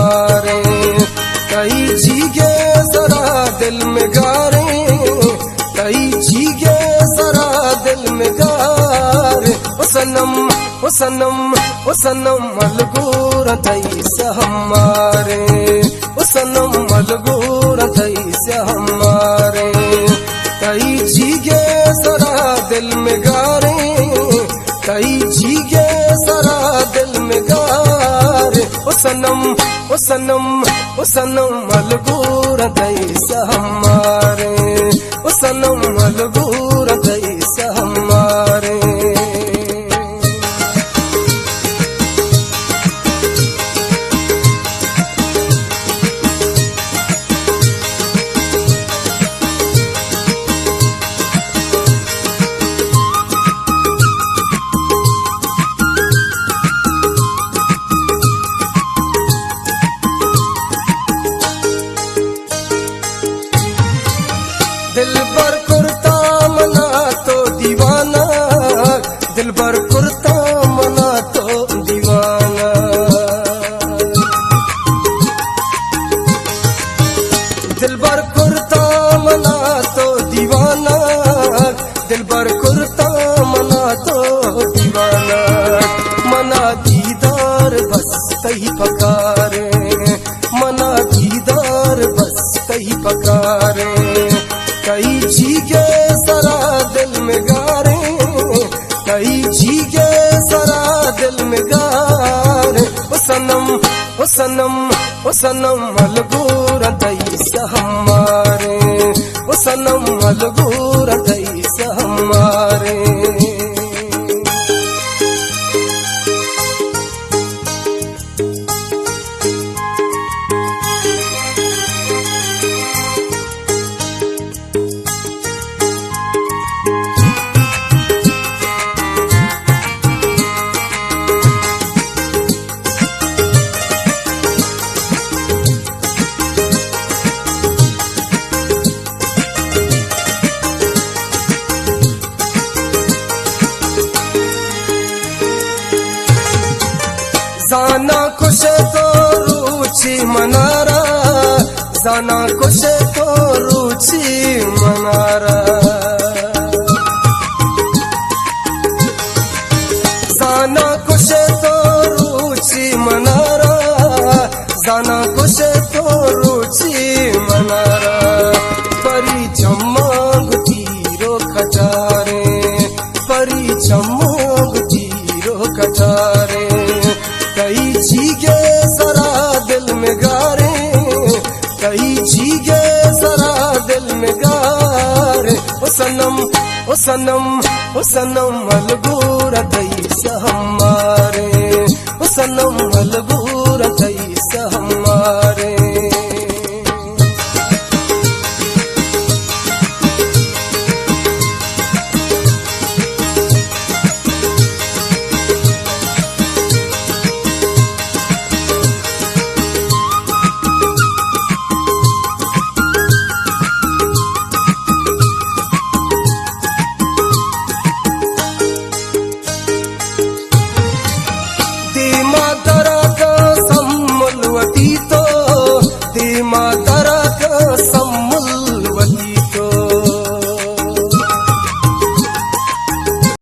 हमारे। कई जीगे जरा दिल में गारे, कई जीगे जरा दिल में गारे। ओ सनम ओ सनम ओ सनम मलगूर तैसे हमारे। ओ सनम मलगूर तैसे हमारे। कई जीगे जरा दिल में गारे, कई जीगे जरा दिल में गारे। ओ सनम ओ सनम ओ सनम मलगूर तैसे हमारे। ओ सनम मलगूर तैसे हमारे। दिल पर कुर्ता मना तो दीवाना, दिल पर कुर्ता मना तो दीवाना। दिल पर कुर्ता मना तो दीवाना, दिल पर कुर्ता मना तो दीवाना। मना दीदार बस कहीं पकारे, मना दीदार बस कहीं पकारे। कई जीगे सरा दिल में गारे, कई जीगे सरा दिल में गारे। ओ सनम ओ सनम ओ सनम मलगूर तैसे हमारे। ओ सनम मलगूर तैसे हमारे। जाना खुश तो रुचि मनारा, जाना खुश तो रुचि मनारा। जाना खुश तो रुचि मनारा, जाना खुश तो रुचि मनारा। परी चमक तीरो कटारे, परी चमक तीरो कटारे। कई जीगे सरा दिल में गारे, कई जीगे सरा दिल में गारे। ओ सनम ओ सनम ओ सनम मलगूर तैसे हमारे। ओ सनम मलगूर तैसे हमारे। दरा का सम्मलवती